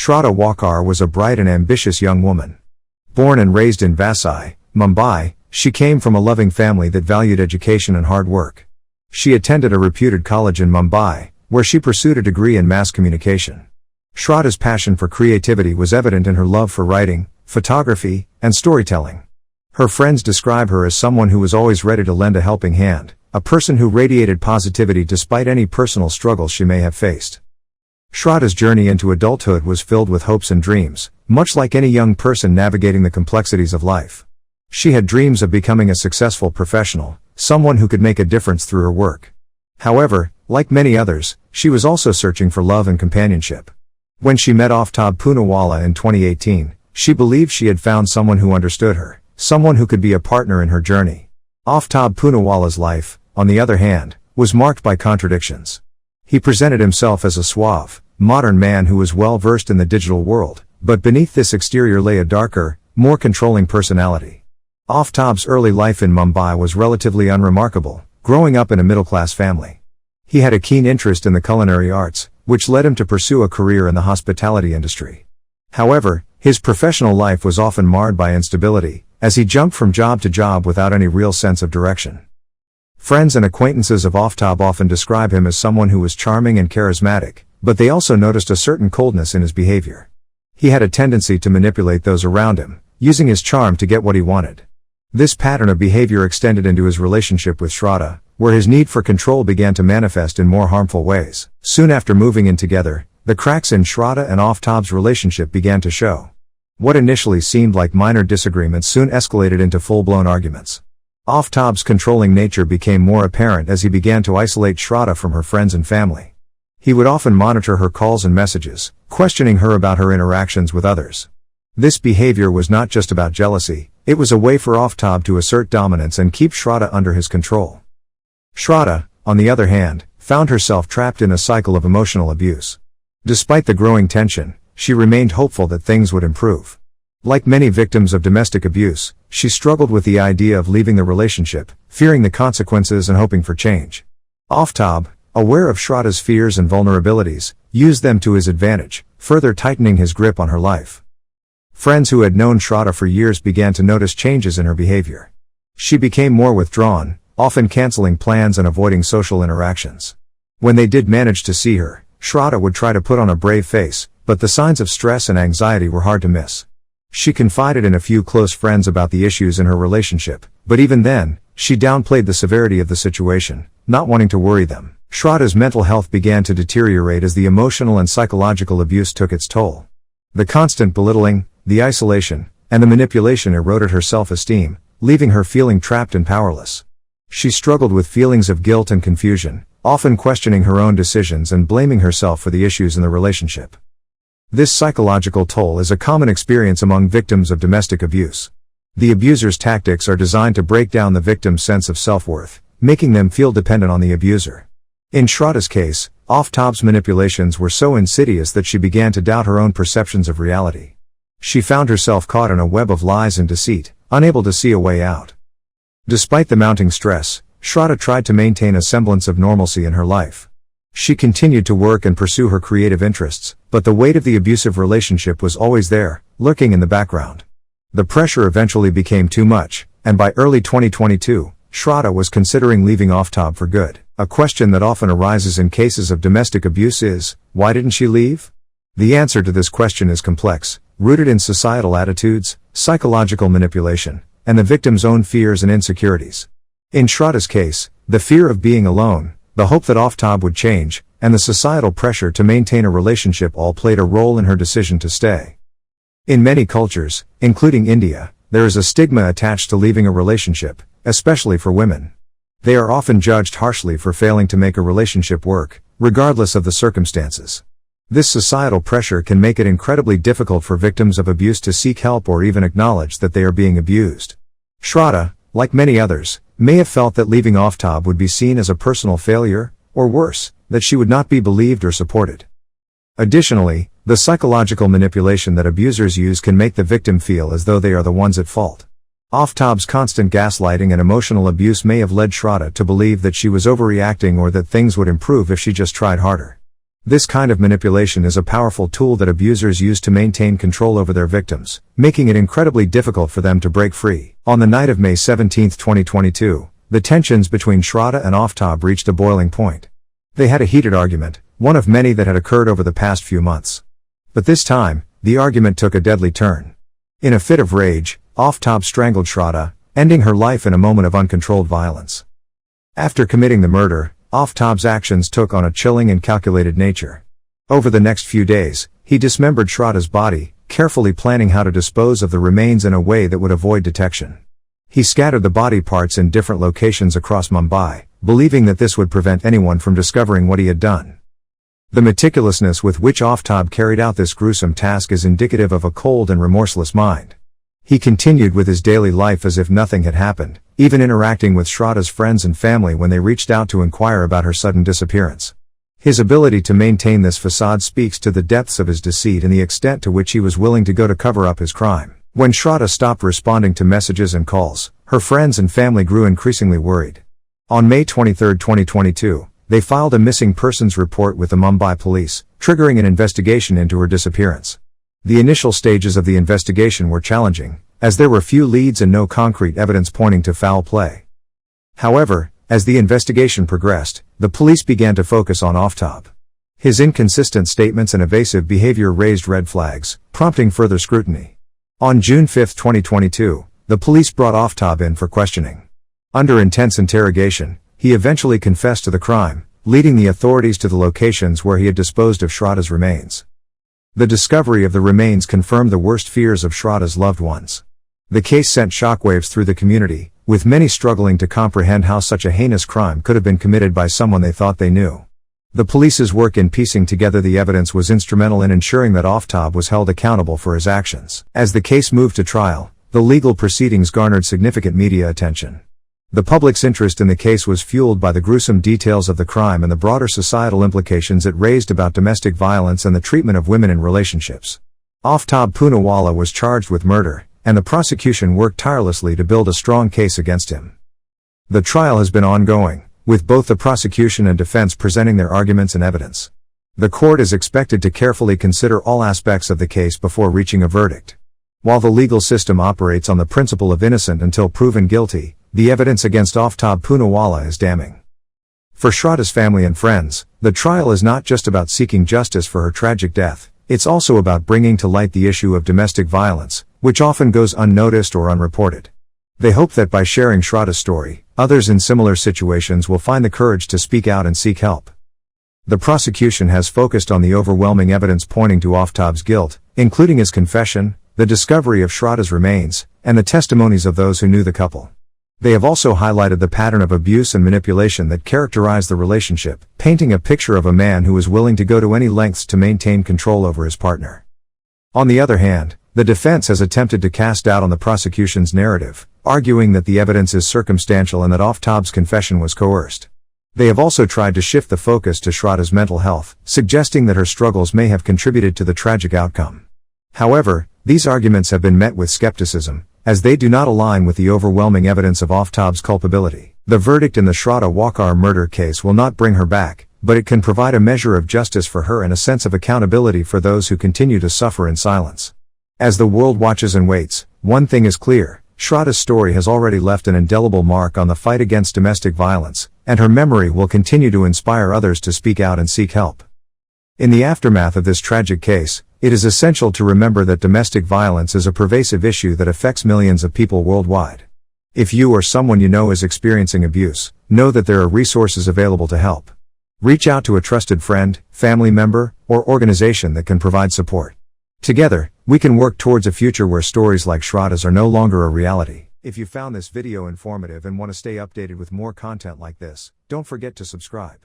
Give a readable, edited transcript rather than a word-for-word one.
Shraddha Walkar was a bright and ambitious young woman. Born and raised in Vasai, Mumbai, she came from a loving family that valued education and hard work. She attended a reputed college in Mumbai, where she pursued a degree in mass communication. Shraddha's passion for creativity was evident in her love for writing, photography, and storytelling. Her friends describe her as someone who was always ready to lend a helping hand, a person who radiated positivity despite any personal struggles she may have faced. Shraddha's journey into adulthood was filled with hopes and dreams, much like any young person navigating the complexities of life. She had dreams of becoming a successful professional, someone who could make a difference through her work. However, like many others, she was also searching for love and companionship. When she met Aftab Poonawalla in 2018, she believed she had found someone who understood her, someone who could be a partner in her journey. Aftab Poonawalla's life, on the other hand, was marked by contradictions. He presented himself as a suave, modern man who was well versed in the digital world, but beneath this exterior lay a darker, more controlling personality. Aftab's early life in Mumbai was relatively unremarkable, growing up in a middle-class family. He had a keen interest in the culinary arts, which led him to pursue a career in the hospitality industry. However, his professional life was often marred by instability, as he jumped from job to job without any real sense of direction. Friends and acquaintances of Aftab often describe him as someone who was charming and charismatic, but they also noticed a certain coldness in his behavior. He had a tendency to manipulate those around him, using his charm to get what he wanted. This pattern of behavior extended into his relationship with Shraddha, where his need for control began to manifest in more harmful ways. Soon after moving in together, the cracks in Shraddha and Aftab's relationship began to show. What initially seemed like minor disagreements soon escalated into full-blown arguments. Aftab's controlling nature became more apparent as he began to isolate Shraddha from her friends and family. He would often monitor her calls and messages, questioning her about her interactions with others. This behavior was not just about jealousy, it was a way for Aftab to assert dominance and keep Shraddha under his control. Shraddha, on the other hand, found herself trapped in a cycle of emotional abuse. Despite the growing tension, she remained hopeful that things would improve. Like many victims of domestic abuse, she struggled with the idea of leaving the relationship, fearing the consequences and hoping for change. Aftab, aware of Shraddha's fears and vulnerabilities, used them to his advantage, further tightening his grip on her life. Friends who had known Shraddha for years began to notice changes in her behavior. She became more withdrawn, often canceling plans and avoiding social interactions. When they did manage to see her, Shraddha would try to put on a brave face, but the signs of stress and anxiety were hard to miss. She confided in a few close friends about the issues in her relationship, but even then, she downplayed the severity of the situation, not wanting to worry them. Shraddha's mental health began to deteriorate as the emotional and psychological abuse took its toll. The constant belittling, the isolation, and the manipulation eroded her self-esteem, leaving her feeling trapped and powerless. She struggled with feelings of guilt and confusion, often questioning her own decisions and blaming herself for the issues in the relationship. This psychological toll is a common experience among victims of domestic abuse. The abuser's tactics are designed to break down the victim's sense of self-worth, making them feel dependent on the abuser. In Shraddha's case, Aftab's manipulations were so insidious that she began to doubt her own perceptions of reality. She found herself caught in a web of lies and deceit, unable to see a way out. Despite the mounting stress, Shraddha tried to maintain a semblance of normalcy in her life. She continued to work and pursue her creative interests, but the weight of the abusive relationship was always there, lurking in the background. The pressure eventually became too much, and by early 2022, Shraddha was considering leaving Aftab for good. A question that often arises in cases of domestic abuse is, why didn't she leave? The answer to this question is complex, rooted in societal attitudes, psychological manipulation, and the victim's own fears and insecurities. In Shraddha's case, the fear of being alone, the hope that Aftab would change, and the societal pressure to maintain a relationship all played a role in her decision to stay. In many cultures, including India, there is a stigma attached to leaving a relationship, especially for women. They are often judged harshly for failing to make a relationship work, regardless of the circumstances. This societal pressure can make it incredibly difficult for victims of abuse to seek help or even acknowledge that they are being abused. Shraddha, like many others, may have felt that leaving Aftab would be seen as a personal failure, or worse, that she would not be believed or supported. Additionally, the psychological manipulation that abusers use can make the victim feel as though they are the ones at fault. Aftab's constant gaslighting and emotional abuse may have led Shraddha to believe that she was overreacting or that things would improve if she just tried harder. This kind of manipulation is a powerful tool that abusers use to maintain control over their victims, making it incredibly difficult for them to break free. On the night of May 17, 2022, the tensions between Shraddha and Aftab reached a boiling point. They had a heated argument, one of many that had occurred over the past few months. But this time, the argument took a deadly turn. In a fit of rage, Aftab strangled Shraddha, ending her life in a moment of uncontrolled violence. After committing the murder, Aftab's actions took on a chilling and calculated nature. Over the next few days, he dismembered Shraddha's body, carefully planning how to dispose of the remains in a way that would avoid detection. He scattered the body parts in different locations across Mumbai, believing that this would prevent anyone from discovering what he had done. The meticulousness with which Aftab carried out this gruesome task is indicative of a cold and remorseless mind. He continued with his daily life as if nothing had happened, even interacting with Shraddha's friends and family when they reached out to inquire about her sudden disappearance. His ability to maintain this facade speaks to the depths of his deceit and the extent to which he was willing to go to cover up his crime. When Shraddha stopped responding to messages and calls, her friends and family grew increasingly worried. On May 23, 2022, they filed a missing persons report with the Mumbai police, triggering an investigation into her disappearance. The initial stages of the investigation were challenging, as there were few leads and no concrete evidence pointing to foul play. However, as the investigation progressed, the police began to focus on Aftab. His inconsistent statements and evasive behavior raised red flags, prompting further scrutiny. On June 5, 2022, the police brought Aftab in for questioning. Under intense interrogation, he eventually confessed to the crime, leading the authorities to the locations where he had disposed of Shraddha's remains. The discovery of the remains confirmed the worst fears of Shraddha's loved ones. The case sent shockwaves through the community, with many struggling to comprehend how such a heinous crime could have been committed by someone they thought they knew. The police's work in piecing together the evidence was instrumental in ensuring that Aftab was held accountable for his actions. As the case moved to trial, the legal proceedings garnered significant media attention. The public's interest in the case was fueled by the gruesome details of the crime and the broader societal implications it raised about domestic violence and the treatment of women in relationships. Aftab Poonawalla was charged with murder, and the prosecution worked tirelessly to build a strong case against him. The trial has been ongoing, with both the prosecution and defense presenting their arguments and evidence. The court is expected to carefully consider all aspects of the case before reaching a verdict. While the legal system operates on the principle of innocent until proven guilty, the evidence against Aftab Poonawalla is damning. For Shraddha's family and friends, the trial is not just about seeking justice for her tragic death, it's also about bringing to light the issue of domestic violence, which often goes unnoticed or unreported. They hope that by sharing Shraddha's story, others in similar situations will find the courage to speak out and seek help. The prosecution has focused on the overwhelming evidence pointing to Aftab's guilt, including his confession, the discovery of Shraddha's remains, and the testimonies of those who knew the couple. They have also highlighted the pattern of abuse and manipulation that characterized the relationship, painting a picture of a man who was willing to go to any lengths to maintain control over his partner. On the other hand, the defense has attempted to cast doubt on the prosecution's narrative, arguing that the evidence is circumstantial and that Aftab's confession was coerced. They have also tried to shift the focus to Shraddha's mental health, suggesting that her struggles may have contributed to the tragic outcome. However, these arguments have been met with skepticism, as they do not align with the overwhelming evidence of Aftab's culpability. The verdict in the Shraddha Walkar murder case will not bring her back, but it can provide a measure of justice for her and a sense of accountability for those who continue to suffer in silence. As the world watches and waits, one thing is clear: Shraddha's story has already left an indelible mark on the fight against domestic violence, and her memory will continue to inspire others to speak out and seek help. In the aftermath of this tragic case, it is essential to remember that domestic violence is a pervasive issue that affects millions of people worldwide. If you or someone you know is experiencing abuse, know that there are resources available to help. Reach out to a trusted friend, family member, or organization that can provide support. Together, we can work towards a future where stories like Shraddha's are no longer a reality. If you found this video informative and want to stay updated with more content like this, don't forget to subscribe.